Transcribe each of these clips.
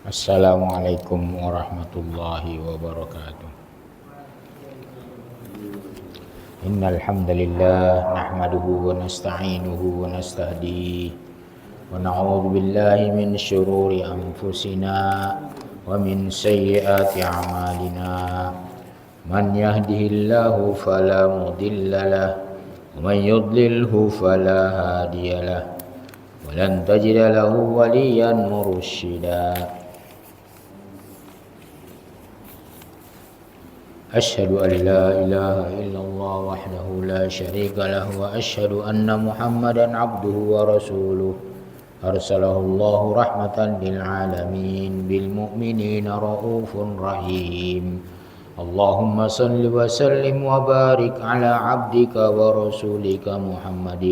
Assalamualaikum warahmatullahi wabarakatuh. Innal hamdalillah nahmaduhu wa nasta'inuhu wa nastahdihi wa na'udzu billahi min syururi anfusina wa min sayyiati a'malina. Man yahdihillahu fala mudhillalah wa man yudlilhu fala hadiyalah. Wa lan tajida lahu waliyan mursyida. أشهد أن لا إله إلا الله وحده لا شريك له وأشهد أن محمدا عبده ورسوله أرسله الله رحمة للعالمين بالمؤمنين رؤوف رحيم اللهم صل وسلم وبارك على عبدك ورسولك محمد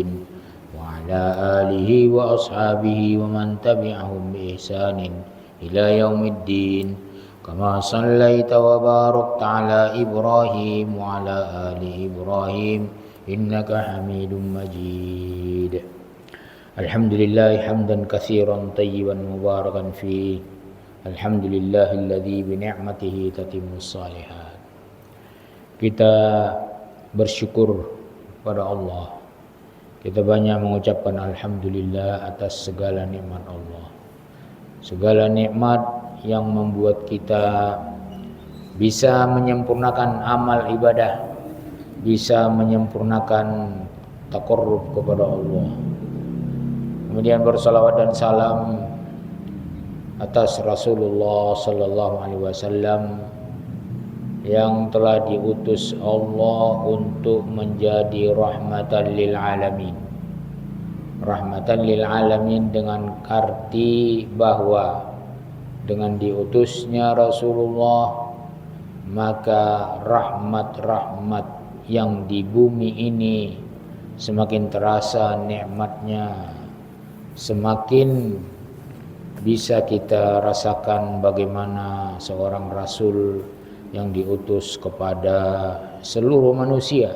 وعلى آله وأصحابه ومن تبعهم بإحسان إلى يوم الدين كما صليت وباركت على إبراهيم وعلى آل إبراهيم إنك حميد مجيد الحمد لله حمدا كثيرا طيبا مباركا فيه الحمد لله الذي بنعمته تتم الصالحات. Kita bersyukur pada Allah. Kita banyak mengucapkan alhamdulillah atas segala nikmat Allah. Segala nikmat yang membuat kita bisa menyempurnakan amal ibadah, bisa menyempurnakan taqarrub kepada Allah. Kemudian bersalawat dan salam atas Rasulullah sallallahu alaihi wasallam yang telah diutus Allah untuk menjadi rahmatan lil alamin. Rahmatan lil alamin dengan arti bahwa dengan diutusnya Rasulullah maka rahmat-rahmat yang di bumi ini semakin terasa nikmatnya, semakin bisa kita rasakan bagaimana seorang Rasul yang diutus kepada seluruh manusia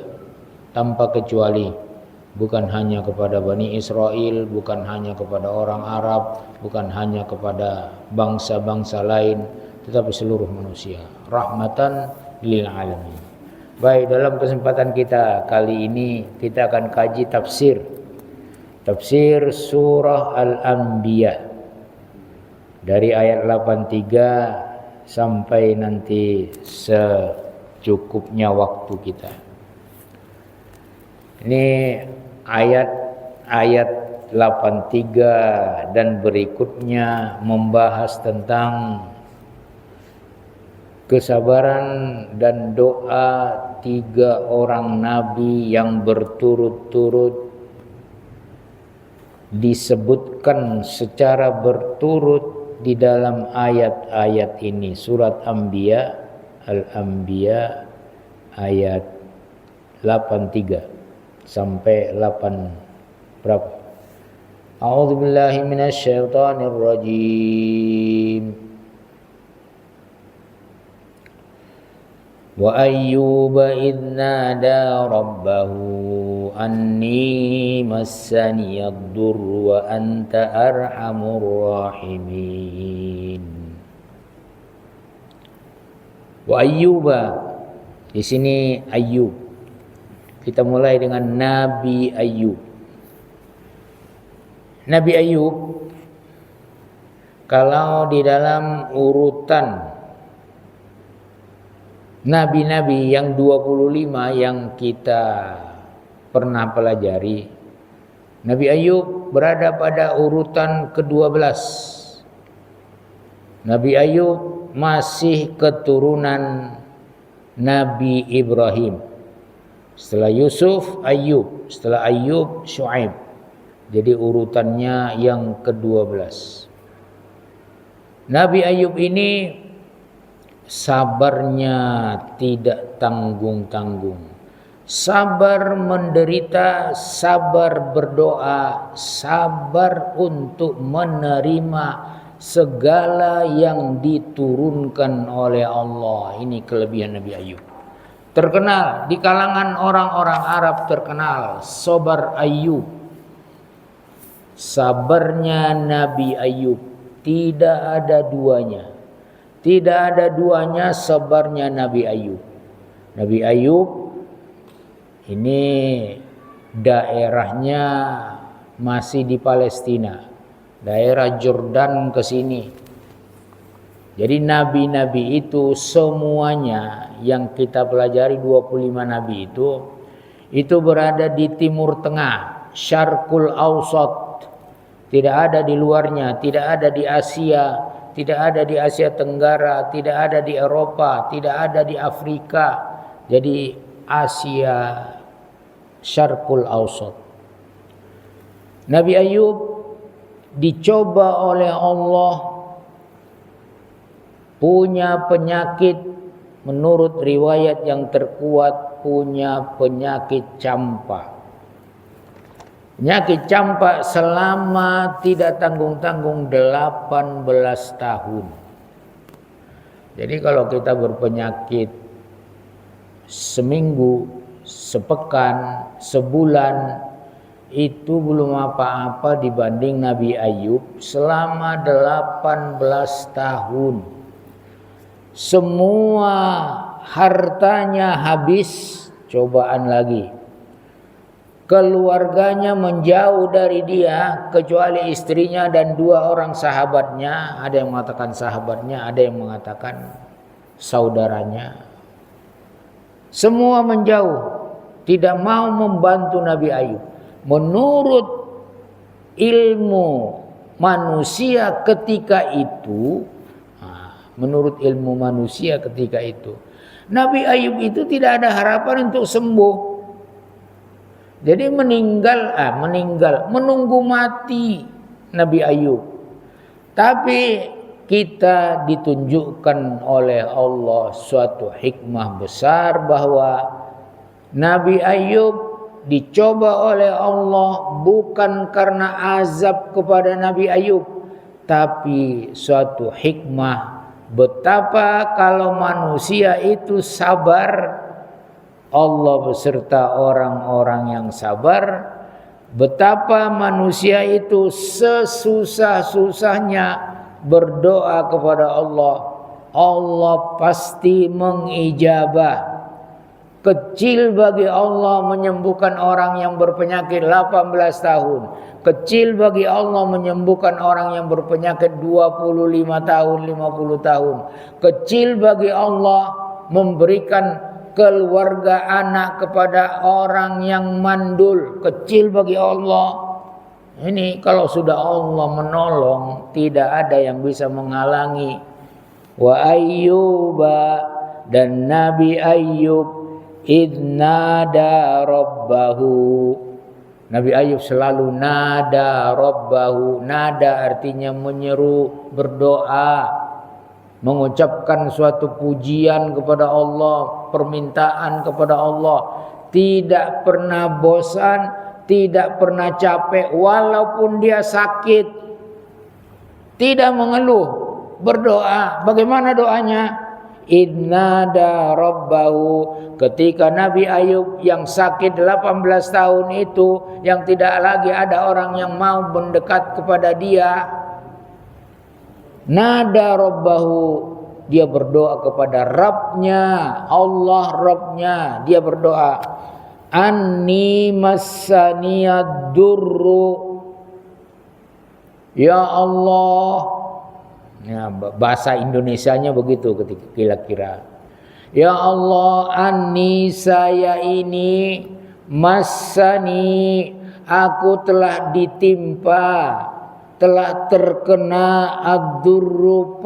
tanpa kecuali. Bukan hanya kepada Bani Israel, bukan hanya kepada orang Arab, bukan hanya kepada bangsa-bangsa lain, tetapi seluruh manusia. Rahmatan lil alamin. Baik, dalam kesempatan kita kali ini kita akan kaji tafsir surah Al-Anbiya dari ayat 83 sampai nanti secukupnya waktu kita. Ini ayat 83 dan berikutnya membahas tentang kesabaran dan doa 3 orang nabi yang berturut-turut disebutkan secara berturut di dalam ayat-ayat ini. Surat Al-Anbiya ayat 83 sampai 8 berapa? A'udzu billahi minasy syaithanir rajim. Wa ayyuba idz nada rabbahu anni massaniyad durru wa anta arhamur rahimin. Wa ayyuba, di sini Ayyub. Kita mulai dengan Nabi Ayyub. Nabi Ayyub, kalau di dalam urutan nabi-nabi yang 25 yang kita pernah pelajari, Nabi Ayyub berada pada urutan ke-12. Nabi Ayyub masih keturunan Nabi Ibrahim. Setelah Yusuf, Ayyub. Setelah Ayyub, Syuaib. Jadi urutannya yang ke-12. Nabi Ayyub ini sabarnya tidak tanggung-tanggung. Sabar menderita, sabar berdoa, sabar untuk menerima segala yang diturunkan oleh Allah. Ini kelebihan Nabi Ayyub. Terkenal di kalangan orang-orang Arab, terkenal Sabar Ayyub. Sabarnya Nabi Ayyub. Tidak ada duanya. Tidak ada duanya sabarnya Nabi Ayub. Nabi Ayub ini daerahnya masih di Palestina, daerah Jordan ke sini. Jadi nabi-nabi itu semuanya yang kita pelajari 25 nabi itu berada di Timur Tengah, Syarqul Awsat. Tidak ada di luarnya, tidak ada di Asia, tidak ada di Asia Tenggara, tidak ada di Eropa, tidak ada di Afrika. Jadi Asia Syarqul Awsat. Nabi Ayub dicoba oleh Allah, punya penyakit, menurut riwayat yang terkuat punya penyakit campak. Penyakit campak selama tidak tanggung-tanggung 18 tahun. Jadi kalau kita berpenyakit seminggu, sepekan, sebulan, itu belum apa-apa dibanding Nabi Ayub selama 18 tahun. Semua hartanya habis, cobaan lagi. Keluarganya menjauh dari dia kecuali istrinya dan 2 orang sahabatnya. Ada yang mengatakan sahabatnya, ada yang mengatakan saudaranya. Semua menjauh, tidak mau membantu Nabi Ayub. Menurut ilmu manusia ketika itu, Nabi Ayub itu tidak ada harapan untuk sembuh. Jadi menunggu mati Nabi Ayub. Tapi kita ditunjukkan oleh Allah suatu hikmah besar bahwa Nabi Ayub dicoba oleh Allah bukan karena azab kepada Nabi Ayub, tapi suatu hikmah betapa kalau manusia itu sabar, Allah beserta orang-orang yang sabar. Betapa manusia itu sesusah-susahnya berdoa kepada Allah, Allah pasti mengijabah. Kecil bagi Allah menyembuhkan orang yang berpenyakit 18 tahun. Kecil bagi Allah menyembuhkan orang yang berpenyakit 25 tahun, 50 tahun. Kecil bagi Allah memberikan keluarga anak kepada orang yang mandul. Kecil bagi Allah. Ini kalau sudah Allah menolong, tidak ada yang bisa menghalangi. Wa Ayyuba, dan Nabi Ayyub idnada rabbahu. Nabi Ayub selalu nada rabbahu. Nada artinya menyeru, berdoa, mengucapkan suatu pujian kepada Allah, permintaan kepada Allah. Tidak pernah bosan, tidak pernah capek, walaupun dia sakit. Tidak mengeluh, berdoa. Bagaimana doanya? Idnada rabbahu. Ketika Nabi Ayub yang sakit 18 tahun itu, yang tidak lagi ada orang yang mau mendekat kepada dia, nada rabbahu, dia berdoa kepada Rabbnya, Allah Rabbnya. Dia berdoa, anni massaniyad durru, ya Allah. Ya, bahasa Indonesianya begitu ketika kira-kira. Ya Allah, anni, saya ini, massani, aku telah ditimpa, telah terkena ad-durru,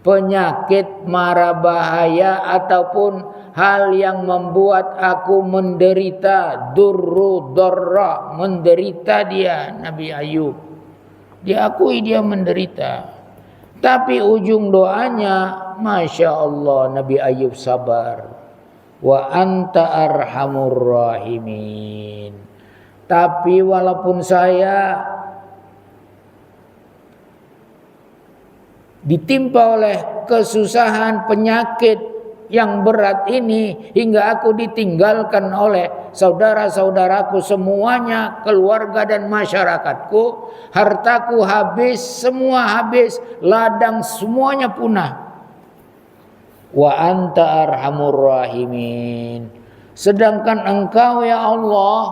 penyakit mara bahaya ataupun hal yang membuat aku menderita. Durru, dorra, menderita dia, Nabi Ayub. Diakui dia menderita. Tapi ujung doanya, Masya Allah, Nabi Ayub sabar. Wa anta arhamur rahimin. Tapi walaupun saya ditimpa oleh kesusahan, penyakit, yang berat ini hingga aku ditinggalkan oleh saudara-saudaraku semuanya, keluarga dan masyarakatku, hartaku habis, semua habis, ladang semuanya punah. Wa anta arhamur rahimin. Sedangkan engkau ya Allah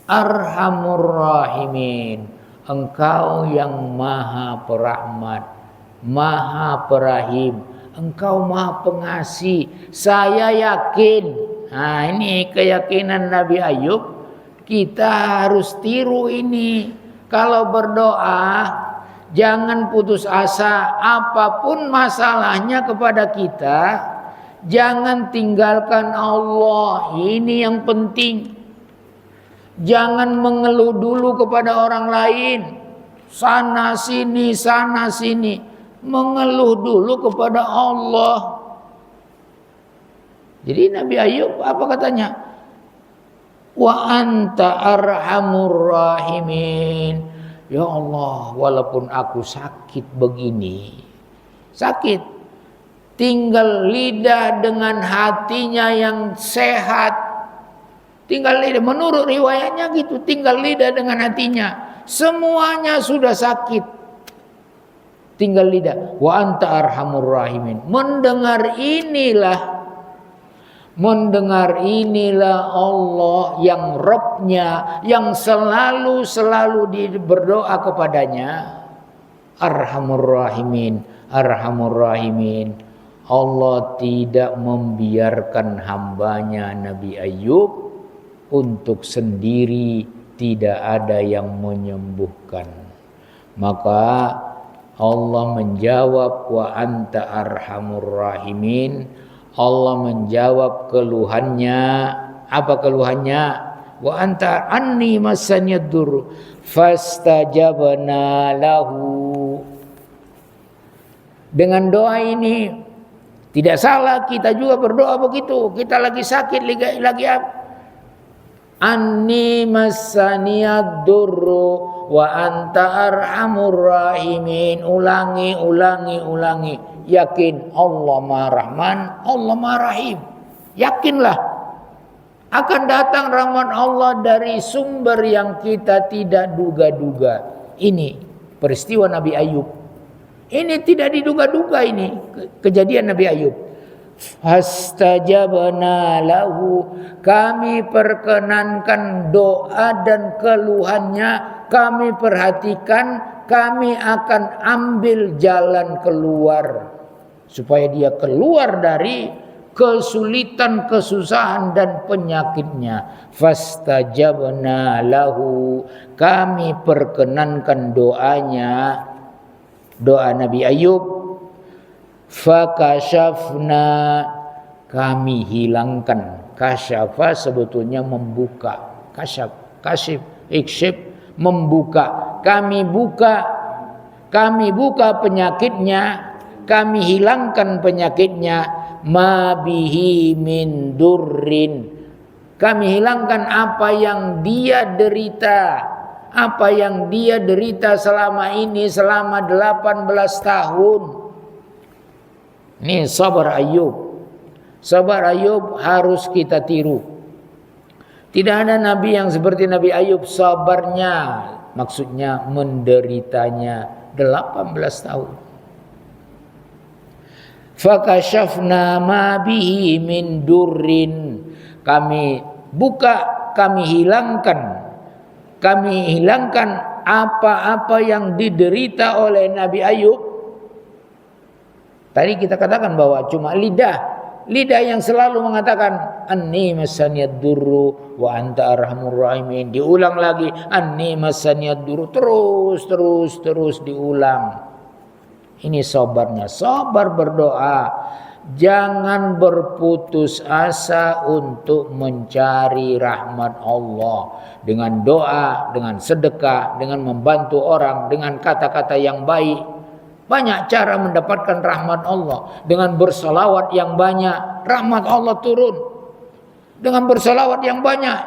arhamur rahimin. Engkau yang maha perahmat, maha perahim. Engkau maha pengasih. Saya yakin. Nah, ini keyakinan Nabi Ayub. Kita harus tiru ini. Kalau berdoa, jangan putus asa. Apapun masalahnya kepada kita, jangan tinggalkan Allah. Ini yang penting. Jangan mengeluh dulu kepada orang lain. Sana sini, sana sini. Mengeluh dulu kepada Allah. Jadi Nabi Ayub apa katanya? Wa anta arhamur rahimin. Ya Allah, walaupun aku sakit begini, sakit, tinggal lidah dengan hatinya yang sehat. Tinggal lidah, menurut riwayatnya gitu, tinggal lidah dengan hatinya. Semuanya sudah sakit. Tinggal lidah. Wa anta arhamur rahimin. Mendengar inilah Allah yang Rabbnya, yang selalu berdoa kepadanya. Arhamur rahimin, arhamur rahimin. Allah tidak membiarkan hambanya Nabi Ayub untuk sendiri, tidak ada yang menyembuhkan. Maka Allah menjawab wa anta arhamur rahimin. Allah menjawab keluhannya. Apa keluhannya? Wa anta anni massanyad dur fastajabna lahu. Dengan doa ini tidak salah, kita juga berdoa begitu. Kita lagi sakit, lagi apa? Anni massanyad durru wa anta arhamur rahimin. Ulangi. Yakin Allah Maha Rahman, Allah Maha Rahim. Yakinlah akan datang rahmat Allah dari sumber yang kita tidak duga-duga. Ini peristiwa Nabi Ayub. Ini tidak diduga-duga, ini kejadian Nabi Ayub. Fastajabna lahu, kami perkenankan doa dan keluhannya, kami perhatikan, kami akan ambil jalan keluar supaya dia keluar dari kesulitan, kesusahan dan penyakitnya. Fastajabna lahu, kami perkenankan doanya, doa Nabi Ayub. Fakashafna, kami hilangkan. Kasyafa sebetulnya membuka. Kasyif, iksyif, membuka. Kami buka penyakitnya, kami hilangkan penyakitnya. Ma bihi min durrin, kami hilangkan apa yang dia derita. Apa yang dia derita selama ini, selama 18 tahun. Ini sabar Ayub. Sabar Ayub harus kita tiru. Tidak ada nabi yang seperti Nabi Ayub sabarnya, maksudnya menderitanya 18 tahun. Fakashafna ma bihi min durrin, kami buka, kami hilangkan apa-apa yang diderita oleh Nabi Ayub. Tadi kita katakan bahwa cuma lidah yang selalu mengatakan anni masaniyad durru wa anta arhamur rahimin. Diulang lagi anni masaniyad durru, terus diulang. Ini sabarnya, sabar berdoa. Jangan berputus asa untuk mencari rahmat Allah dengan doa, dengan sedekah, dengan membantu orang, dengan kata-kata yang baik. Banyak cara mendapatkan rahmat Allah. Dengan bersalawat yang banyak, rahmat Allah turun. Dengan bersalawat yang banyak,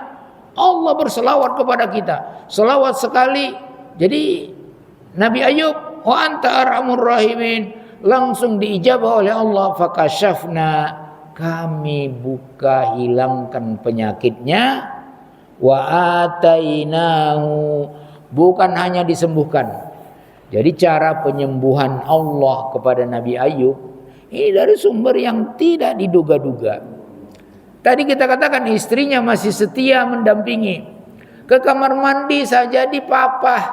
Allah bersalawat kepada kita. Salawat sekali. Jadi Nabi Ayub, wa anta arhamur rahimin, langsung diijabah oleh Allah. Fakashafna, kami buka, hilangkan penyakitnya. Wa atainahu, bukan hanya disembuhkan. Jadi cara penyembuhan Allah kepada Nabi Ayub ini dari sumber yang tidak diduga-duga. Tadi kita katakan istrinya masih setia mendampingi. Ke kamar mandi saja dipapah.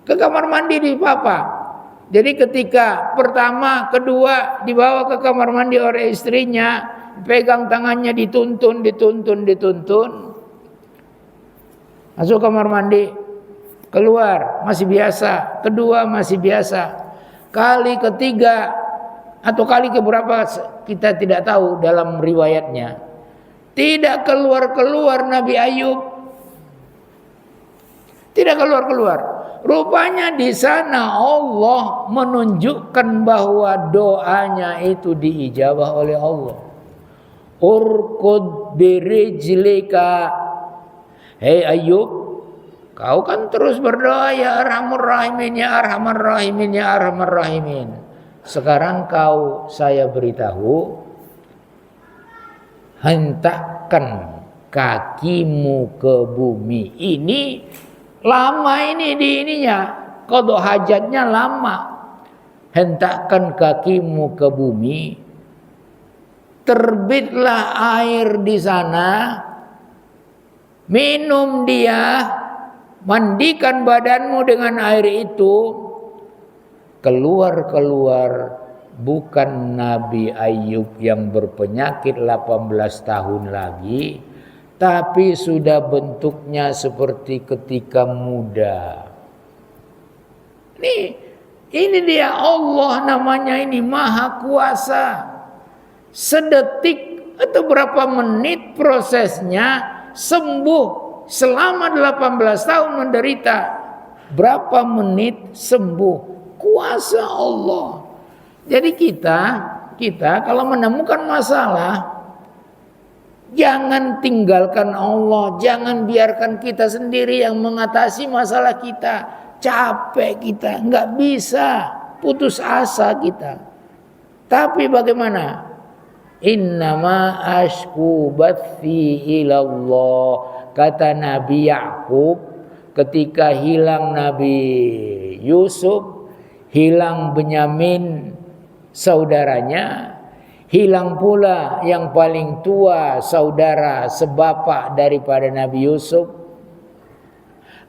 Ke kamar mandi dipapah. Jadi ketika pertama, kedua dibawa ke kamar mandi oleh istrinya, pegang tangannya, dituntun. Masuk kamar mandi, keluar masih biasa, kedua masih biasa, kali ketiga atau kali keberapa kita tidak tahu dalam riwayatnya, tidak keluar Nabi Ayub, tidak keluar. Rupanya di sana Allah menunjukkan bahwa doanya itu diijabah oleh Allah. Urkud birijlika, hei Ayub, kau kan terus berdoa, ya Arhamur Rahimin, ya Arhamar Rahimin, ya Arhamar Rahimin. Sekarang saya beritahu, hentakkan kakimu ke bumi. Ini lama ini di ininya, qada hajatnya lama. Hentakkan kakimu ke bumi, terbitlah air di sana, minum dia, mandikan badanmu dengan air itu. Keluar bukan Nabi Ayub yang berpenyakit 18 tahun lagi, tapi sudah bentuknya seperti ketika muda. Ini dia Allah namanya, ini Maha Kuasa. Sedetik atau berapa menit prosesnya, sembuh. Selama 18 tahun menderita, berapa menit sembuh. Kuasa Allah. Jadi kita kalau menemukan masalah, jangan tinggalkan Allah, jangan biarkan kita sendiri yang mengatasi masalah kita. Capek kita, nggak bisa, putus asa kita. Tapi bagaimana? Innama ashku bathi ilallah, kata Nabi Yakub ketika hilang Nabi Yusuf, hilang Benyamin saudaranya, hilang pula yang paling tua saudara sebapak daripada Nabi Yusuf.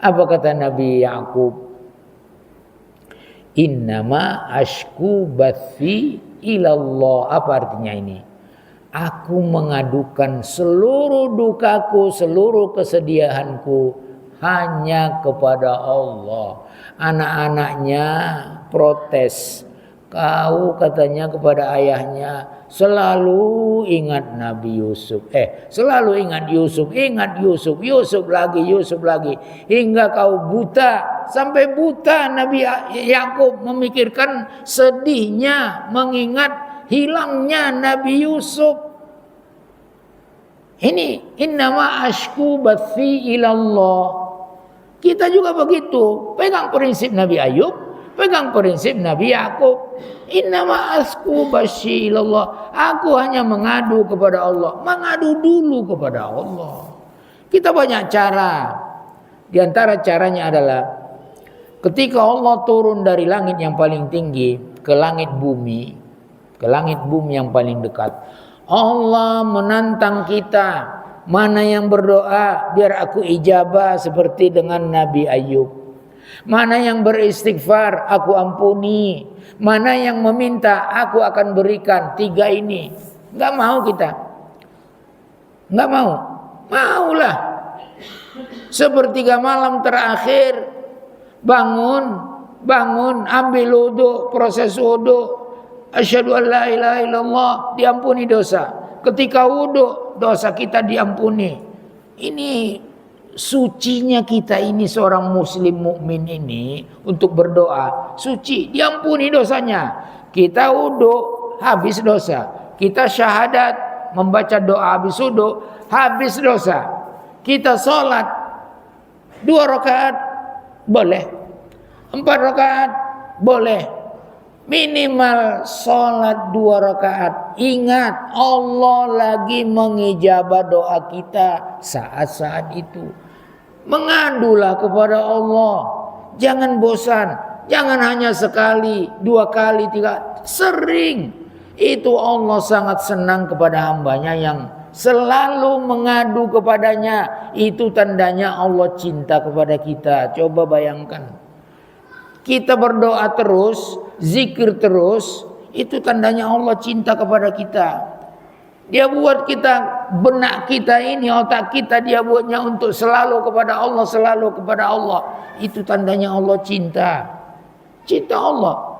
Apa kata Nabi Yakub? Innama ashku bathi ilallah. Apa artinya ini? Aku mengadukan seluruh dukaku, seluruh kesedihanku hanya kepada Allah. Anak-anaknya protes. Kau katanya kepada ayahnya, selalu ingat Nabi Yusuf. Selalu ingat Yusuf, Yusuf lagi. Hingga kau buta, sampai buta Nabi Yakub memikirkan sedihnya mengingat hilangnya Nabi Yusuf. Ini innama ashku bathi ilallah. Kita juga begitu, pegang prinsip Nabi Ayub, pegang prinsip Nabi Yakub. Innama ashku bathi ilallah. Aku hanya mengadu kepada Allah. Mengadu dulu kepada Allah. Kita banyak cara. Di antara caranya adalah ketika Allah turun dari langit yang paling tinggi ke langit bumi yang paling dekat, Allah menantang kita, mana yang berdoa biar aku ijabah seperti dengan Nabi Ayub, mana yang beristighfar aku ampuni, mana yang meminta aku akan berikan. 3 ini nggak mau kita, nggak mau. Maulah sepertiga malam terakhir bangun ambil wudu, proses wudu, asyhadu an la ilaha illallah, diampuni dosa. Ketika wudu, dosa kita diampuni. Ini sucinya kita ini, seorang muslim mukmin ini untuk berdoa suci, diampuni dosanya. Kita wudu, habis dosa. Kita syahadat, membaca doa habis wudu, habis dosa. Kita sholat 2 rakaat boleh, 4 rakaat boleh, Minimal sholat 2 rakaat. Ingat, Allah lagi mengijabah doa kita saat-saat itu. Mengadulah kepada Allah. Jangan bosan. Jangan hanya sekali, 2 kali, 3. Sering. Itu Allah sangat senang kepada hambanya yang selalu mengadu kepadanya. Itu tandanya Allah cinta kepada kita. Coba bayangkan. Kita berdoa terus, zikir terus, itu tandanya Allah cinta kepada kita. Dia buat kita, benak kita ini, otak kita, dia buatnya untuk selalu kepada Allah, selalu kepada Allah. Itu tandanya Allah cinta. Cinta Allah.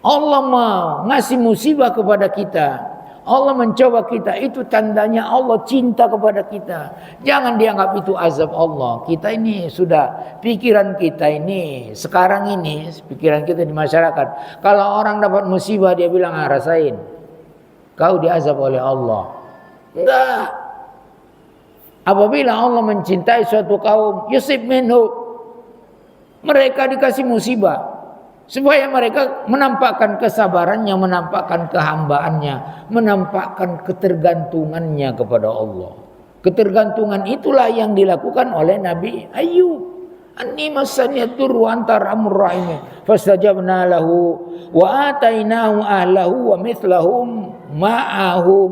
Allah mau ngasih musibah kepada kita. Allah mencoba kita, itu tandanya Allah cinta kepada kita. Jangan dianggap itu azab Allah. Kita ini sudah, pikiran kita ini, sekarang ini, pikiran kita di masyarakat. Kalau orang dapat musibah dia bilang, rasain. Kau diazab oleh Allah. Enggak. Apabila Allah mencintai suatu kaum, yusib minhu. Mereka dikasih musibah. Supaya mereka menampakkan kesabarannya, menampakkan kehambaannya, menampakkan ketergantungannya kepada Allah. Ketergantungan itulah yang dilakukan oleh Nabi Ayub. Anni massani ad-durru wa anta arhamur rahimin. Fastajabna lahu wa atainahu ahlahu wa mithlahum ma'ahum.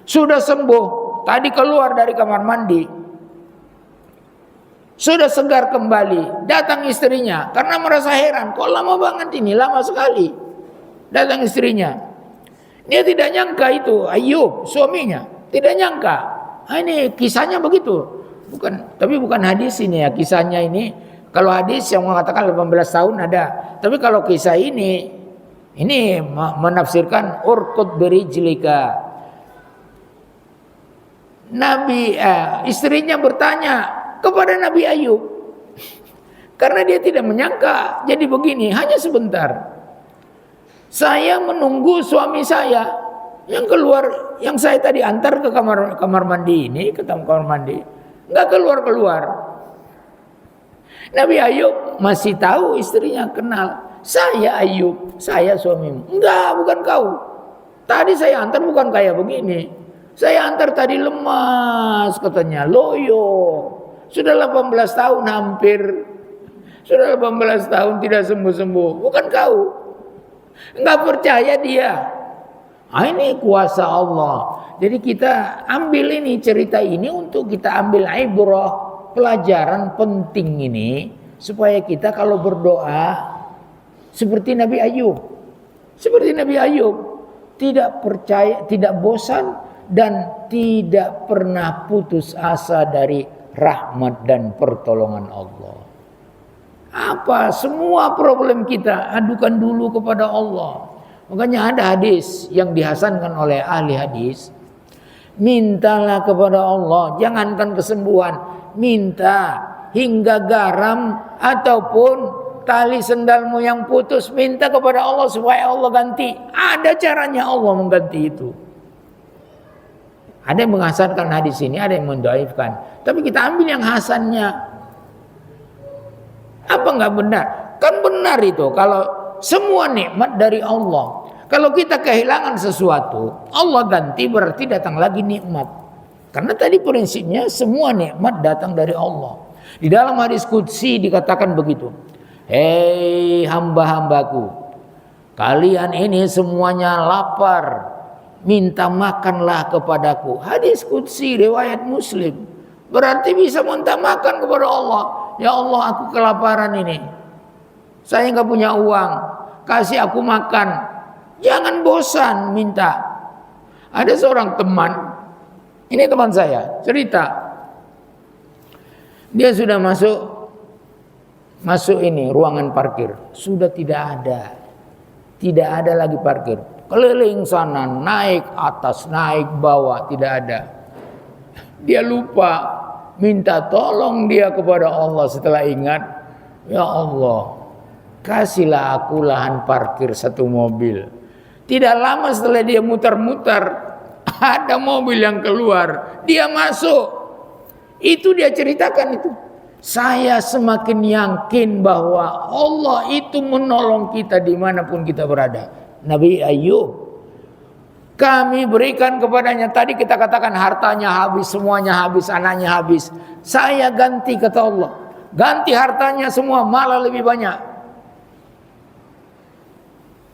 Sudah sembuh, tadi keluar dari kamar mandi. Sudah segar kembali, datang istrinya karena merasa heran, kok lama banget ini, lama sekali. Datang istrinya. Dia tidak nyangka itu Ayub, suaminya, tidak nyangka. Ini kisahnya begitu. Tapi bukan hadis ini ya, kisahnya ini. Kalau hadis yang mengatakan 18 tahun ada, tapi kalau kisah ini menafsirkan urqud birijlika. Istrinya bertanya kepada Nabi Ayub, karena dia tidak menyangka jadi begini, hanya sebentar. Saya menunggu suami saya yang keluar, yang saya tadi antar ke kamar mandi ini, ke kamar mandi, nggak keluar. Nabi Ayub masih tahu istrinya, kenal. Saya Ayub, saya suamimu. Enggak, bukan kau. Tadi saya antar bukan kayak begini. Saya antar tadi lemas, katanya, loyo. Sudah 18 tahun hampir. Sudah 18 tahun tidak sembuh-sembuh. Bukan kau. Enggak percaya dia. Ini kuasa Allah. Jadi kita ambil ini, cerita ini untuk kita ambil ibrah, pelajaran penting ini. Supaya kita kalau berdoa seperti Nabi Ayub. Seperti Nabi Ayub. Tidak percaya, tidak bosan dan tidak pernah putus asa dari rahmat dan pertolongan Allah. Apa semua problem kita adukan dulu kepada Allah. Makanya ada hadis yang dihasankan oleh ahli hadis. Mintalah kepada Allah, jangankan kesembuhan, minta hingga garam ataupun tali sendalmu yang putus, minta kepada Allah supaya Allah ganti. Ada caranya Allah mengganti itu. Ada yang menghasankan hadis ini, ada yang mendoaifkan. Tapi kita ambil yang hasannya. Apa enggak benar? Kan benar itu. Kalau semua nikmat dari Allah. Kalau kita kehilangan sesuatu, Allah ganti, berarti datang lagi nikmat. Karena tadi prinsipnya semua nikmat datang dari Allah. Di dalam hadis qudsi dikatakan begitu. Hei hamba-hambaku, kalian ini semuanya lapar, minta makanlah kepadaku. Hadis qudsi riwayat Muslim. Berarti bisa minta makan kepada Allah. Ya Allah, aku kelaparan ini. Saya nggak punya uang. Kasih aku makan. Jangan bosan minta. Ada seorang teman. Ini teman saya cerita. Dia sudah masuk ini ruangan parkir. Sudah tidak ada. Tidak ada lagi parkir. Keliling sana, naik atas, naik bawah, tidak ada. Dia lupa minta tolong dia kepada Allah setelah ingat, ya Allah, kasihlah aku lahan parkir 1 mobil. Tidak lama setelah dia mutar-mutar, ada mobil yang keluar, dia masuk. Itu dia ceritakan itu. Saya semakin yakin bahwa Allah itu menolong kita dimanapun kita berada. Nabi Ayub, kami berikan kepadanya, tadi kita katakan hartanya habis, semuanya habis, anaknya habis. Saya ganti, kata Allah, ganti hartanya semua, malah lebih banyak.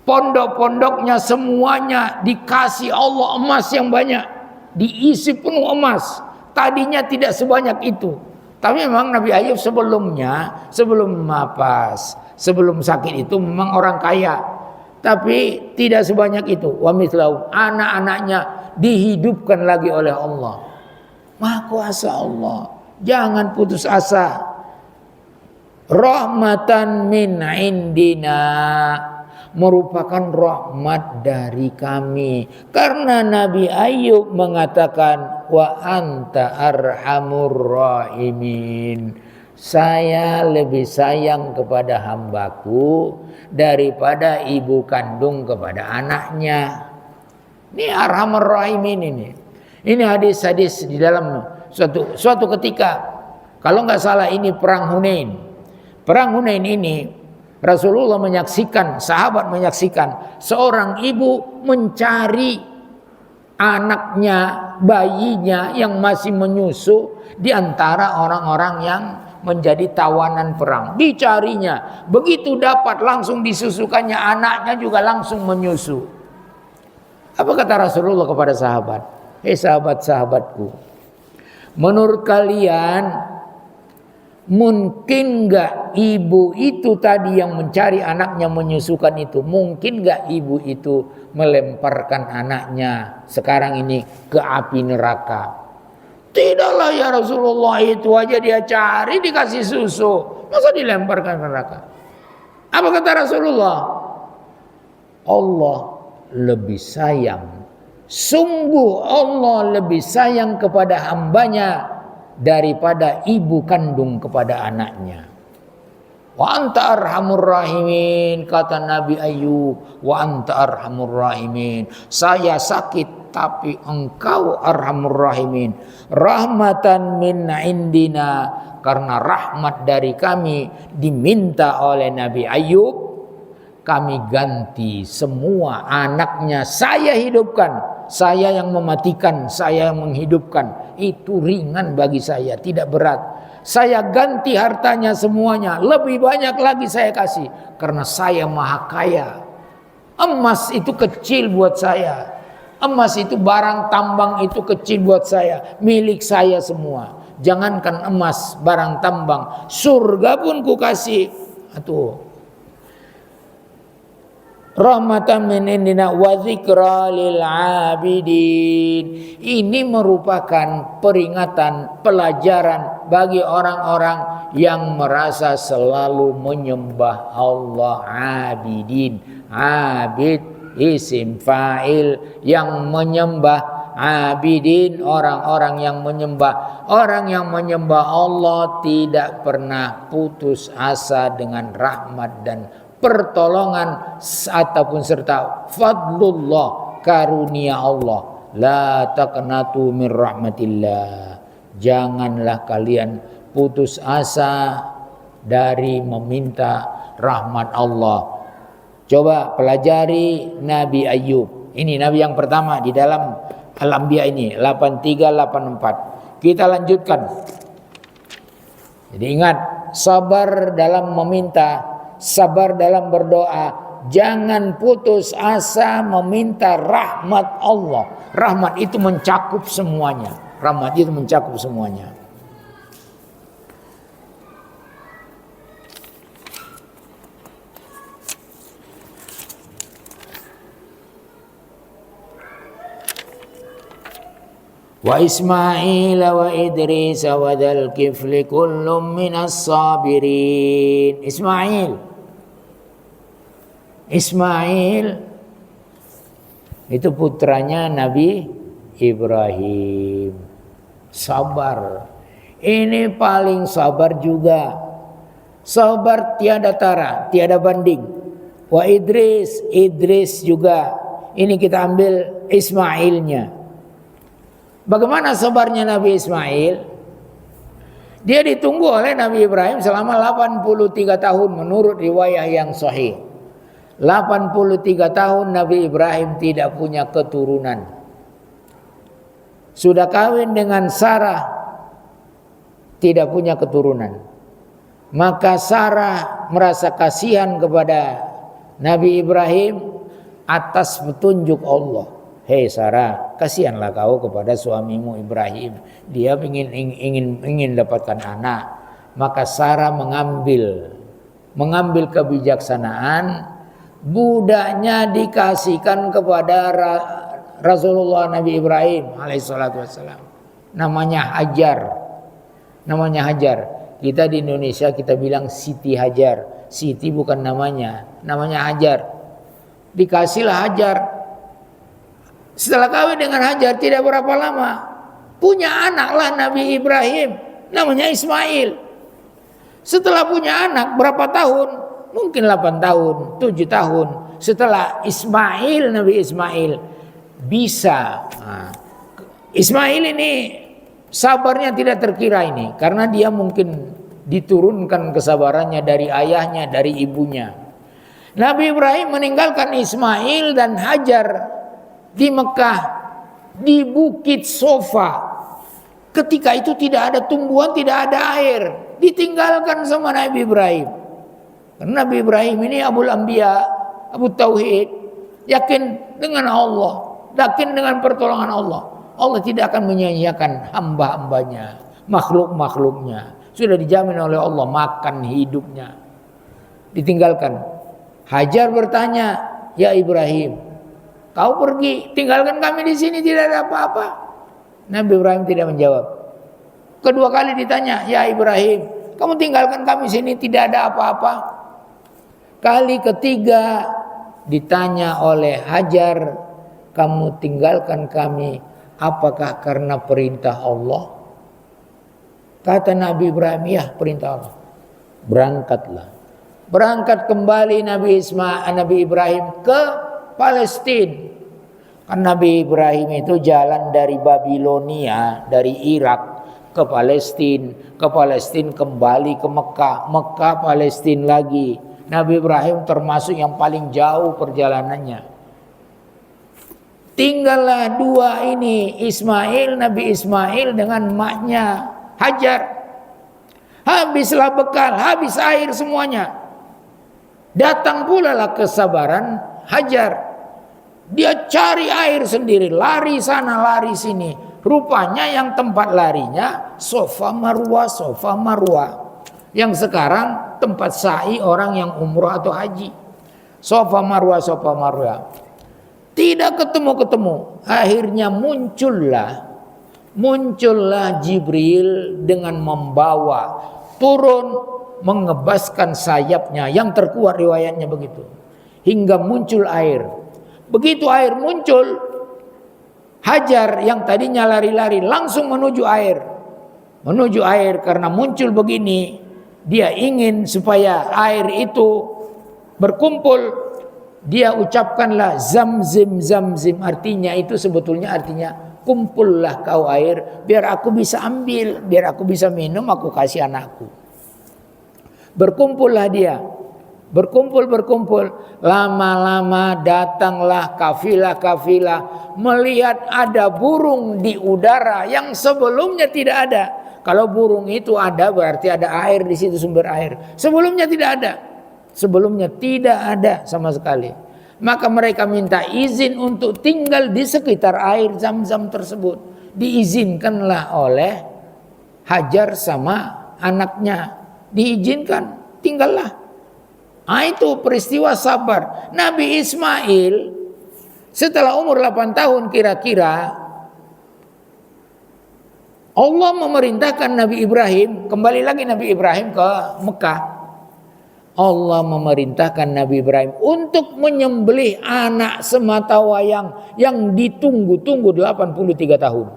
Pondok-pondoknya semuanya dikasih Allah emas yang banyak, diisi penuh emas. Tadinya tidak sebanyak itu. Tapi memang Nabi Ayub sebelumnya, sebelum sakit itu memang orang kaya. Tapi tidak sebanyak itu. Wa mithlahu, anak-anaknya dihidupkan lagi oleh Allah. Maha kuasa Allah. Jangan putus asa. Rahmatan min indina, merupakan rahmat dari kami. Karena Nabi Ayub mengatakan, wa anta arhamur rahimin, saya lebih sayang kepada hambaku daripada ibu kandung kepada anaknya. Ini arhamur rahimin ini. Ini hadis-hadis di dalam suatu ketika, kalau nggak salah ini perang Hunain. Perang Hunain ini Rasulullah menyaksikan, sahabat menyaksikan seorang ibu mencari anaknya, bayinya yang masih menyusu di antara orang-orang yang menjadi tawanan perang. Dicarinya, begitu dapat langsung disusukannya, anaknya juga langsung menyusu. Apa kata Rasulullah kepada sahabat? Hei sahabat-sahabatku, menurut kalian mungkin gak ibu itu tadi yang mencari anaknya menyusukan itu, mungkin gak ibu itu melemparkan anaknya sekarang ini ke api neraka? Tidaklah ya Rasulullah, itu aja dia cari dikasih susu, masa dilemparkan ke neraka? Apa kata Rasulullah? Allah lebih sayang, sungguh Allah lebih sayang kepada hambanya daripada ibu kandung kepada anaknya. Wa anta arhamur rahimin, kata Nabi Ayub, wa anta arhamur rahimin, saya sakit tapi engkau arhamur rahimin. Rahmatan min indina, karena rahmat dari kami diminta oleh Nabi Ayub, kami ganti semua anaknya, saya hidupkan, saya yang mematikan, saya yang menghidupkan. Itu ringan bagi saya, tidak berat. Saya ganti hartanya semuanya, lebih banyak lagi saya kasih, karena saya maha kaya. Emas itu kecil buat saya, emas itu barang tambang itu kecil buat saya, milik saya semua. Jangankan emas, barang tambang, surga pun ku kasih. Atuh. Rahmatan min indina wa dzikra lil abidin. Ini merupakan peringatan, pelajaran bagi orang-orang yang merasa selalu menyembah Allah. Abidin, abid isim fa'il, yang menyembah. Abidin, orang-orang yang menyembah. Orang yang menyembah Allah tidak pernah putus asa dengan rahmat dan pertolongan ataupun serta fadlullah, karunia Allah. La taqnatu min rahmatillah, janganlah kalian putus asa dari meminta rahmat Allah. Coba pelajari Nabi Ayub. Ini Nabi yang pertama di dalam Al-Anbiya ini 83-84. Kita lanjutkan. Jadi ingat, sabar dalam meminta, sabar dalam berdoa, jangan putus asa meminta rahmat Allah. Rahmat itu mencakup semuanya. Rahmat itu mencakup semuanya. Wa Ismail wa Idris wa dzal kifli kullum minas sabirin. Ismail itu putranya Nabi Ibrahim. Sabar. Ini paling sabar juga. Sabar tiada tara, tiada banding. Wa Idris juga. Ini kita ambil Ismailnya. Bagaimana sabarnya Nabi Ismail? Dia ditunggu oleh Nabi Ibrahim selama 83 tahun menurut riwayah yang sahih. 83 tahun Nabi Ibrahim tidak punya keturunan. Sudah kawin dengan Sarah, tidak punya keturunan. Maka Sarah merasa kasihan kepada Nabi Ibrahim atas petunjuk Allah. Hei Sarah, kasihanlah kau kepada suamimu Ibrahim. Dia ingin dapatkan anak. Maka Sarah mengambil kebijaksanaan, budaknya dikasihkan kepada Rasulullah Nabi Ibrahim alaihissalatu wassalam. Namanya Hajar. Kita di Indonesia kita bilang Siti Hajar. Siti bukan namanya Hajar. Dikasihlah Hajar. Setelah kawin dengan Hajar tidak berapa lama, punya anaklah Nabi Ibrahim, namanya Ismail. Setelah punya anak berapa tahun? Mungkin 8 tahun, 7 tahun. Setelah Nabi Ismail bisa. Ismail ini sabarnya tidak terkira ini, karena dia mungkin diturunkan kesabarannya dari ayahnya, dari ibunya. Nabi Ibrahim meninggalkan Ismail dan Hajar di Mekah, di Bukit Sofa. Ketika itu tidak ada tumbuhan, tidak ada air, ditinggalkan sama Nabi Ibrahim. Karena Nabi Ibrahim ini Abul Anbiya, Abu Tauhid, yakin dengan Allah, yakin dengan pertolongan Allah. Allah tidak akan menyia-nyiakan hamba-hambanya, makhluk-makhluknya. Sudah dijamin oleh Allah makan hidupnya. Ditinggalkan. Hajar bertanya, "Ya Ibrahim, kau pergi, tinggalkan kami di sini, tidak ada apa-apa." Nabi Ibrahim tidak menjawab. Kedua kali ditanya, "Ya Ibrahim, kamu tinggalkan kami di sini, tidak ada apa-apa." Kali ketiga ditanya oleh Hajar, "Kamu tinggalkan kami, apakah karena perintah Allah?" Kata Nabi Ibrahim, "Ya, perintah Allah." Berangkatlah. Berangkat kembali Nabi Ibrahim ke Palestina. Kan Nabi Ibrahim itu jalan dari Babilonia, dari Irak ke Palestina, kembali ke Mekah, Palestina lagi. Nabi Ibrahim termasuk yang paling jauh perjalanannya. Tinggallah dua ini, Nabi Ismail dengan emaknya Hajar. Habislah bekal, habis air semuanya. Datang pula lah kesabaran Hajar. Dia cari air sendiri, lari sana lari sini. Rupanya yang tempat larinya Safa Marwah. Yang sekarang tempat sa'i orang yang umrah atau haji. Safa Marwah. Tidak ketemu. Akhirnya muncullah Jibril dengan membawa, turun mengebaskan sayapnya yang terkuat, riwayatnya begitu, hingga muncul air. Begitu air muncul, Hajar yang tadinya lari-lari langsung menuju air karena muncul begini. Dia ingin supaya air itu berkumpul. Dia ucapkanlah zamzim, artinya itu sebetulnya artinya kumpullah kau air, biar aku bisa ambil, biar aku bisa minum, aku kasih anakku. Berkumpullah dia, berkumpul. Lama-lama datanglah kafilah melihat ada burung di udara yang sebelumnya tidak ada. Kalau burung itu ada berarti ada air di situ, sumber air. Sebelumnya tidak ada sama sekali. Maka mereka minta izin untuk tinggal di sekitar air Zam-Zam tersebut. Diizinkanlah oleh Hajar sama anaknya. Diizinkan, tinggallah. Itu peristiwa sabar. Nabi Ismail setelah umur 8 tahun kira-kira, Allah memerintahkan Nabi Ibrahim, kembali lagi Nabi Ibrahim ke Mekah. Allah memerintahkan Nabi Ibrahim untuk menyembelih anak sematawayang yang ditunggu-tunggu 83 tahun.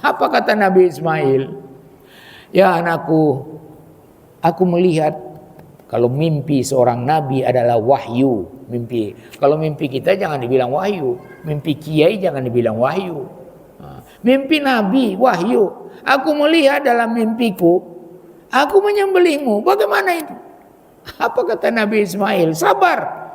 Apa kata Nabi Ismail? "Ya anakku, aku melihat kalau mimpi seorang nabi adalah wahyu." Mimpi. Kalau mimpi kita jangan dibilang wahyu. Mimpi kiai jangan dibilang wahyu. Mimpi Nabi, wahyu. Aku melihat dalam mimpiku, aku menyembelihmu. Bagaimana itu? Apa kata Nabi Ismail? Sabar.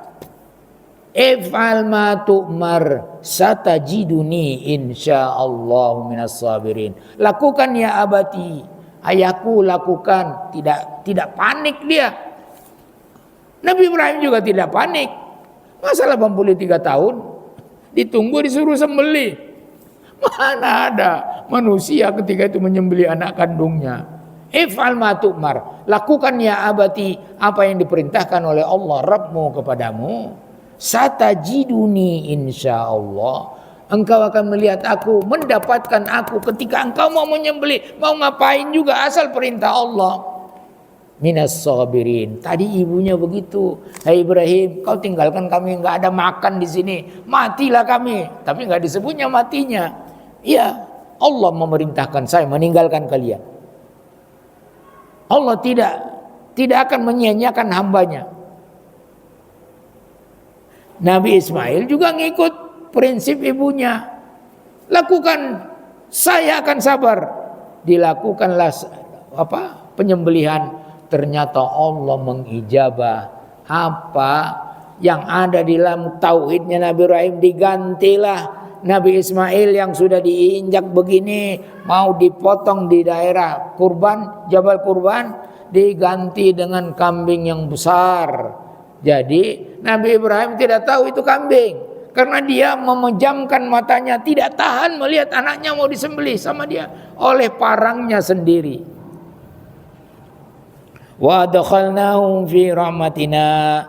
If'al ma tu'mar satajiduni insyaallah minas sabirin. Lakukan ya abati. Ayahku lakukan. Tidak panik dia. Nabi Ibrahim juga tidak panik. Masa 83 tahun ditunggu disuruh sembelih. Mana ada manusia ketika itu menyembelih anak kandungnya. If'al ma tu'mar. Lakukan ya abati apa yang diperintahkan oleh Allah Rabbmu kepadamu. Satajiduni insyaallah. Engkau akan melihat aku, mendapatkan aku ketika engkau mau menyembelih, mau ngapain juga asal perintah Allah. Minas sabirin. Tadi ibunya begitu. Hai Ibrahim, kau tinggalkan kami, enggak ada makan di sini. Matilah kami. Tapi enggak disebutnya matinya. Iya, Allah memerintahkan saya meninggalkan kalian. Allah tidak akan menyia-nyiakan hambanya. Nabi Ismail juga ngikut prinsip ibunya. Lakukan, saya akan sabar. Dilakukanlah penyembelihan. Ternyata Allah mengijabah apa yang ada di dalam tauhidnya Nabi Ibrahim. Digantilah Nabi Ismail yang sudah diinjak begini, mau dipotong di daerah kurban, Jabal Kurban, diganti dengan kambing yang besar. Jadi Nabi Ibrahim tidak tahu itu kambing, karena dia memejamkan matanya, tidak tahan melihat anaknya mau disembelih sama dia oleh parangnya sendiri. Wa adkhalnahum fi rahmatina.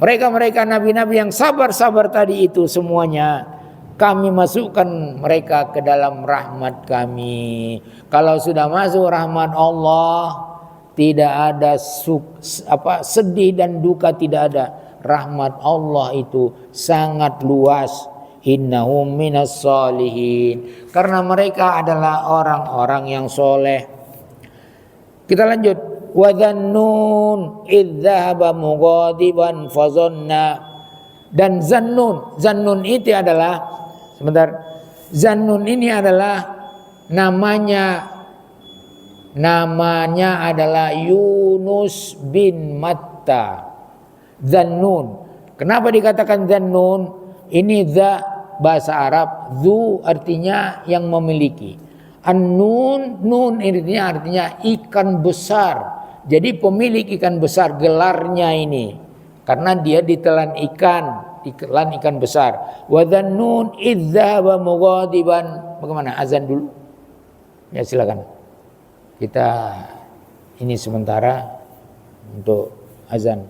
Mereka nabi-nabi yang sabar-sabar tadi itu semuanya kami masukkan mereka ke dalam rahmat kami. Kalau sudah masuk rahmat Allah, tidak ada sedih dan duka, tidak ada. Rahmat Allah itu sangat luas. Innahum minas solihin. Karena mereka adalah orang-orang yang soleh. Kita lanjut. Wa dhannun idh dhahaba mughadiban fazanna. Dan Zannun itu adalah, Zannun ini adalah namanya adalah Yunus bin Matta. Zannun. Kenapa dikatakan Zannun? Ini za bahasa Arab, zu artinya yang memiliki. An-nun, nun artinya ikan besar. Jadi pemilik ikan besar, gelarnya ini. Karena dia ditelan ikan besar. Wa dhannun idh dhahaba mughadiban. Bagaimana? Azan dulu? Ya silakan. Kita ini sementara untuk azan.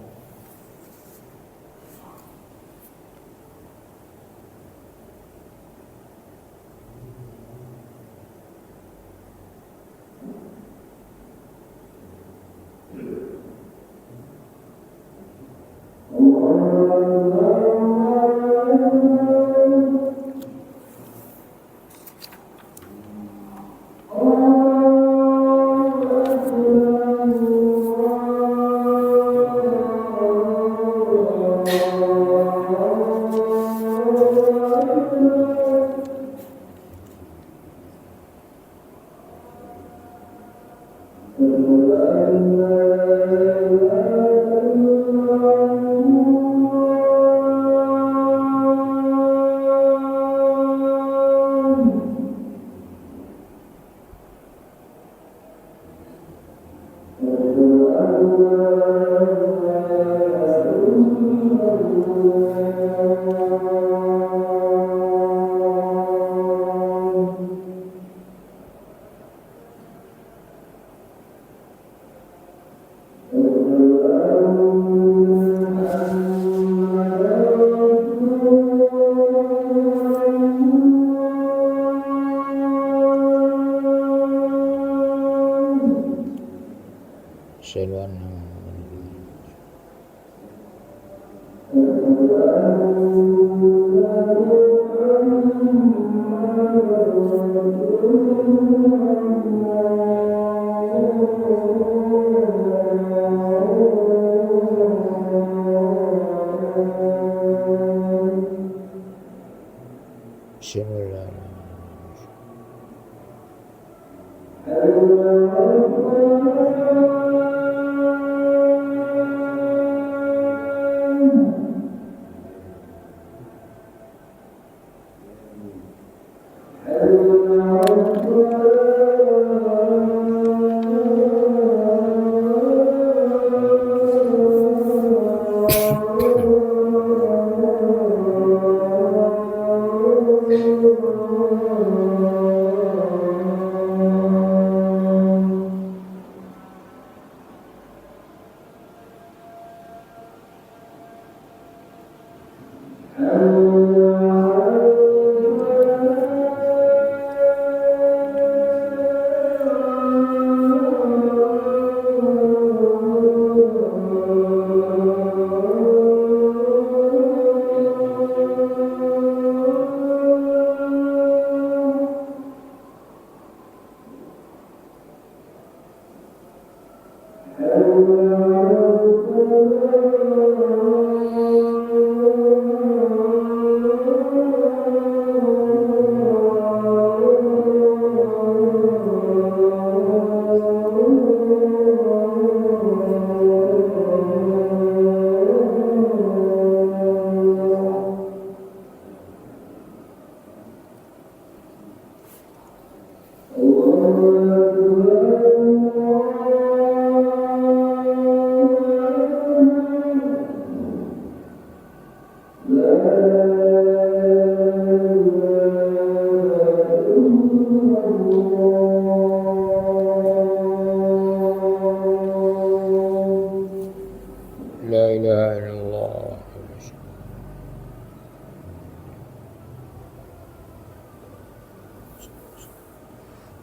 La ilaha illallah.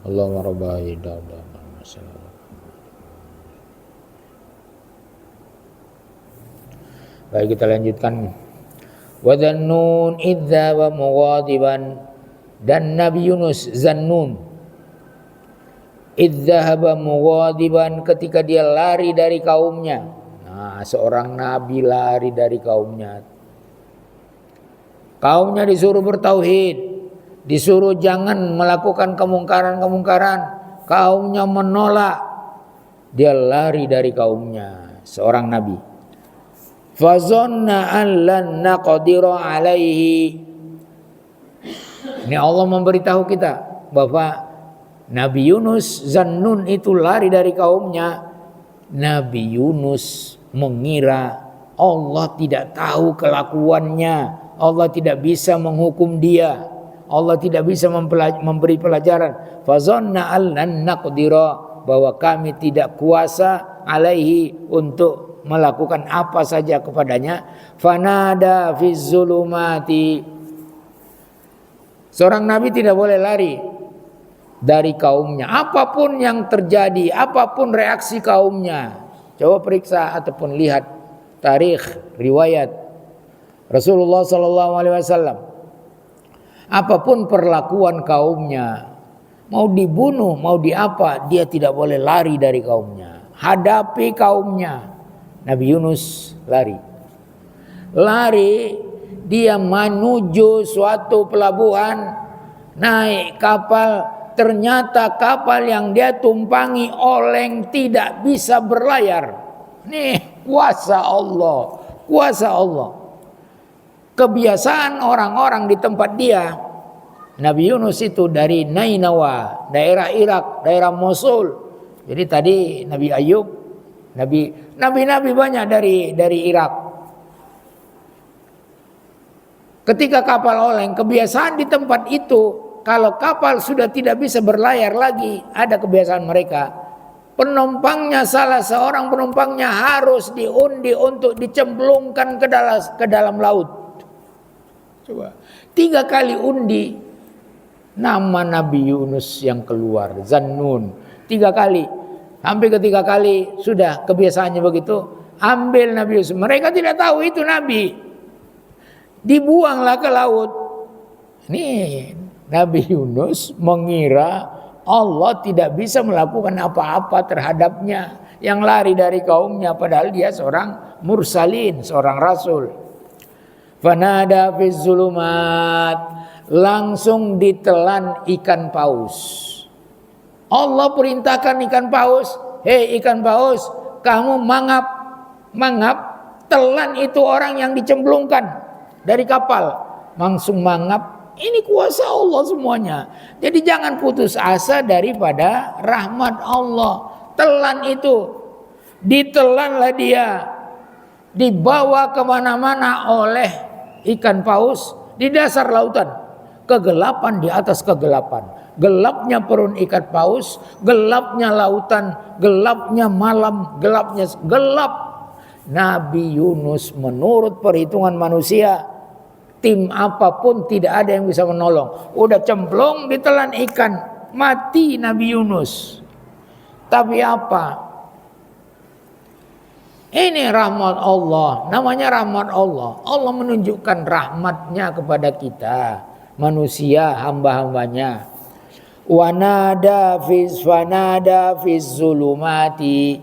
Allahumma rabbana hidayah. Baik, kita lanjutkan. Wa dhannun idza wa mughadiban, dan Nabi Yunus Zannun idzahaba mughadiban, ketika dia lari dari kaumnya. Nah, seorang nabi lari dari kaumnya. Kaumnya disuruh bertauhid, disuruh jangan melakukan kemungkaran-kemungkaran. Kaumnya menolak, dia lari dari kaumnya, seorang nabi. Fazanna an lan naqdira alaihi. Ini Allah memberitahu kita bahwa Nabi Yunus Zannun itu lari dari kaumnya. Nabi Yunus mengira Allah tidak tahu kelakuannya, Allah tidak bisa menghukum dia, Allah tidak bisa memberi pelajaran. Fazanna an lan naqdira, bahwa kami tidak kuasa alaihi untuk melakukan apa saja kepadanya. Fanada fiz zulumati, seorang nabi tidak boleh lari dari kaumnya, apapun yang terjadi, apapun reaksi kaumnya. Coba periksa ataupun lihat tarikh riwayat Rasulullah SAW. Apapun perlakuan kaumnya, mau dibunuh, mau diapa, dia tidak boleh lari dari kaumnya. Hadapi kaumnya. Nabi Yunus lari, dia menuju suatu pelabuhan, naik kapal. Ternyata kapal yang dia tumpangi oleng, tidak bisa berlayar. Nih kuasa Allah, kuasa Allah. Kebiasaan orang-orang di tempat dia. Nabi Yunus itu dari Nainawa, daerah Irak, daerah Mosul. Jadi tadi Nabi Ayub, nabi-nabi banyak dari Irak. Ketika kapal oleng, kebiasaan di tempat itu, kalau kapal sudah tidak bisa berlayar lagi, ada kebiasaan mereka, penumpangnya, salah seorang penumpangnya harus diundi untuk dicemplungkan ke dalam laut. Coba 3 kali undi, nama Nabi Yunus yang keluar, Zannun. 3 kali, hampir ketiga kali sudah kebiasaannya begitu, ambil Nabi Yunus. Mereka tidak tahu itu Nabi, dibuanglah ke laut. Nih Nabi Yunus mengira Allah tidak bisa melakukan apa-apa terhadapnya, yang lari dari kaumnya, padahal dia seorang mursalin, seorang rasul. Fanada fiz zulumat, langsung ditelan ikan paus. Allah perintahkan ikan paus, hei ikan paus, kamu mangap, telan itu orang yang dicemplungkan dari kapal, langsung mangap. Ini kuasa Allah semuanya. Jadi jangan putus asa daripada rahmat Allah. Telan itu, ditelanlah dia, dibawa kemana-mana oleh ikan paus di dasar lautan. Kegelapan di atas kegelapan. Gelapnya perun ikan paus, gelapnya lautan, gelapnya malam, gelap. Nabi Yunus menurut perhitungan manusia Tim apapun tidak ada yang bisa menolong. Udah cemplung ditelan ikan, mati Nabi Yunus. Tapi apa? Ini rahmat Allah, namanya rahmat Allah. Allah menunjukkan rahmatnya kepada kita, manusia, hamba-hambanya. Wanada fiz zulumati.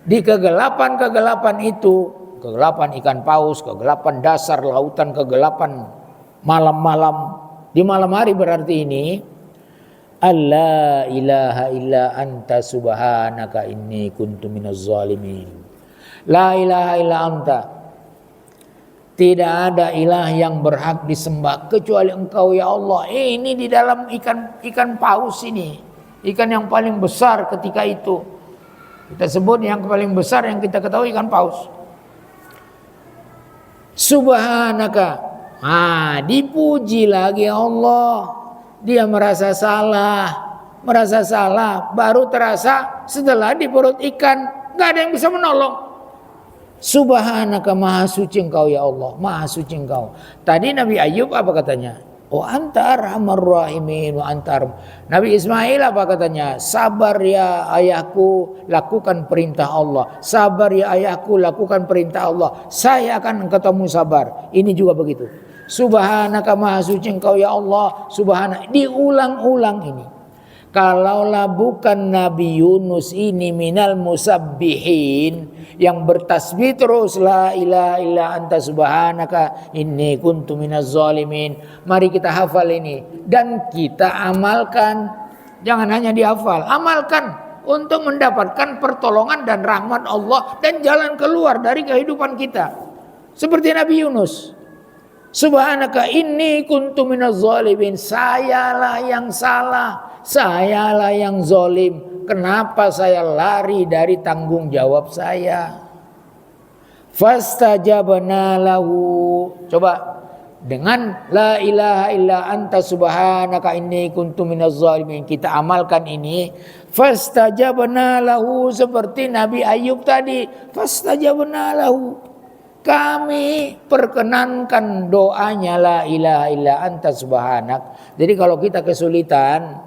Di kegelapan-kegelapan itu, kegelapan ikan paus, kegelapan dasar lautan, kegelapan malam-malam. Di malam hari berarti ini, alla ilaha illa anta subhanaka inni kuntu minaz zalimin. La ilaha illa anta. Tidak ada ilah yang berhak disembah kecuali Engkau ya Allah. Ini di dalam ikan paus ini, ikan yang paling besar ketika itu. Kita sebut yang paling besar yang kita ketahui ikan paus. Subhanaka. Dipuji lagi Allah. Dia merasa salah, baru terasa setelah di perut ikan, nggak ada yang bisa menolong. Subhanaka, maha suci Engkau ya Allah, maha suci Engkau. Tadi Nabi Ayub apa katanya? Oh anta arhamar rahimin wa anta. Nabi Ismail apa katanya? Sabar ya ayahku, lakukan perintah Allah. Sabar ya ayahku, lakukan perintah Allah. Saya akan ketemu sabar. Ini juga begitu. Subhanaka, maha suci Engkau ya Allah. Subhanaka, diulang-ulang ini. Kalaulah bukan Nabi Yunus ini minal musabbihin, yang bertasbih terus la ilaha illa anta subhanaka inni kuntu minaz zalimin. Mari kita hafal ini dan kita amalkan. Jangan hanya dihafal, amalkan untuk mendapatkan pertolongan dan rahmat Allah dan jalan keluar dari kehidupan kita. Seperti Nabi Yunus. Subhanaka inni kuntu minaz zalimin. Sayalah yang salah, sayalah yang zalim. Kenapa saya lari dari tanggung jawab saya? Fastajabna lahu. Coba dengan la ilaha illa anta subhanaka inni kuntu minaz zalimin kita amalkan ini. Fastajabna lahu seperti Nabi Ayub tadi. Fastajabna lahu. Kami perkenankan doanya la ilaha illa anta subhanak. Jadi kalau kita kesulitan,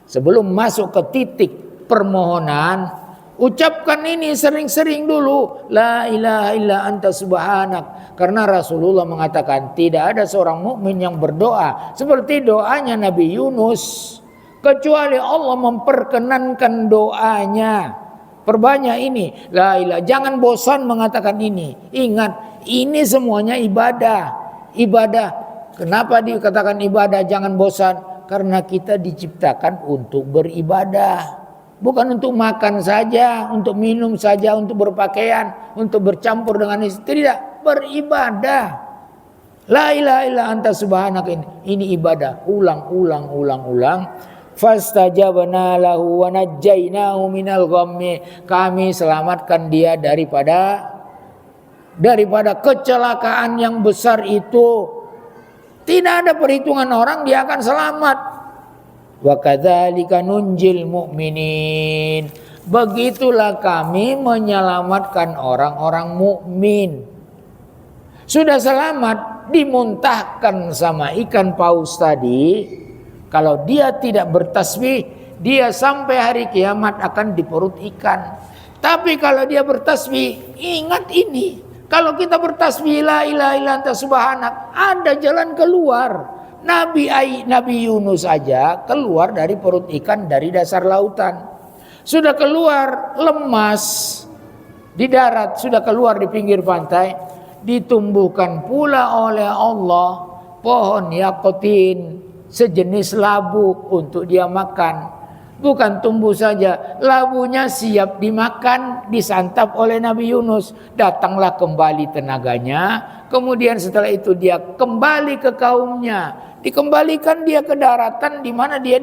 sebelum masuk ke titik permohonan, ucapkan ini sering-sering dulu, la ilaha illa anta subhanak. Karena Rasulullah mengatakan tidak ada seorang mukmin yang berdoa seperti doanya Nabi Yunus kecuali Allah memperkenankan doanya. Perbanyak ini, la ilaha. Jangan bosan mengatakan ini. Ingat, ini semuanya ibadah. Ibadah. Kenapa dikatakan ibadah? Jangan bosan. Karena kita diciptakan untuk beribadah. Bukan untuk makan saja, untuk minum saja, untuk berpakaian, untuk bercampur dengan istri. Tidak, beribadah. La ilaha illa anta subhanaka ini ibadah. Ulang. Fastajabna lahu wa najjaynahu minal ghammi. Kami selamatkan dia daripada kecelakaan yang besar itu. Tidak ada perhitungan orang dia akan selamat. Wa kadzalika nunjil mu'minin. Begitulah kami menyelamatkan orang-orang mukmin. Sudah selamat, dimuntahkan sama ikan paus tadi. Kalau dia tidak bertasbih, dia sampai hari kiamat akan di perut ikan. Tapi kalau dia bertasbih, ingat ini. Kalau kita bertasbih la ilaha illa anta subhanak, ada jalan keluar. Nabi Yunus aja keluar dari perut ikan dari dasar lautan. Sudah keluar lemas di darat, sudah keluar di pinggir pantai, ditumbuhkan pula oleh Allah pohon yakutin, sejenis labu untuk dia makan. Bukan tumbuh saja, labunya siap dimakan, disantap oleh Nabi Yunus. Datanglah kembali tenaganya. Kemudian setelah itu dia kembali ke kaumnya. Dikembalikan dia ke daratan di mana dia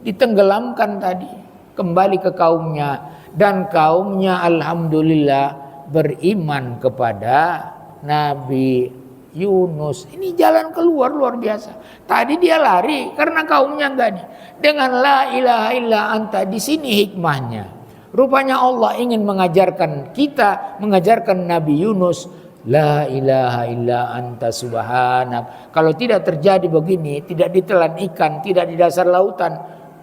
ditenggelamkan tadi. Kembali ke kaumnya. Dan kaumnya alhamdulillah beriman kepada Nabi Yunus. Ini jalan keluar luar biasa. Tadi dia lari karena kaumnya enggak nih. Dengan la ilaha illa anta, di sini hikmahnya. Rupanya Allah ingin mengajarkan kita, mengajarkan Nabi Yunus La ilaha illa anta subhanak. Kalau tidak terjadi begini, tidak ditelan ikan, tidak di dasar lautan,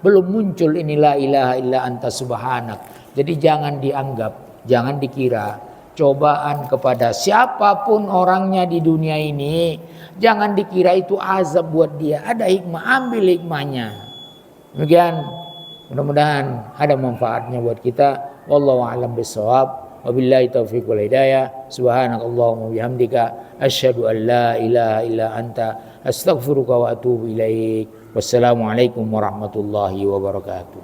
belum muncul ini la ilaha illa anta subhanak. Jadi jangan dianggap, jangan dikira cobaan kepada siapapun orangnya di dunia ini, jangan dikira itu azab buat dia. Ada hikmah, ambil hikmahnya. Demikian, mudah-mudahan ada manfaatnya buat kita. Wallahu a'lam bishawab. Wabillahi taufiq wal hidayah. Subhanakallahumma bihamdika asyhadu an la ilaha illa anta astaghfiruka wa atubu ilaik. Wassalamualaikum warahmatullahi wabarakatuh.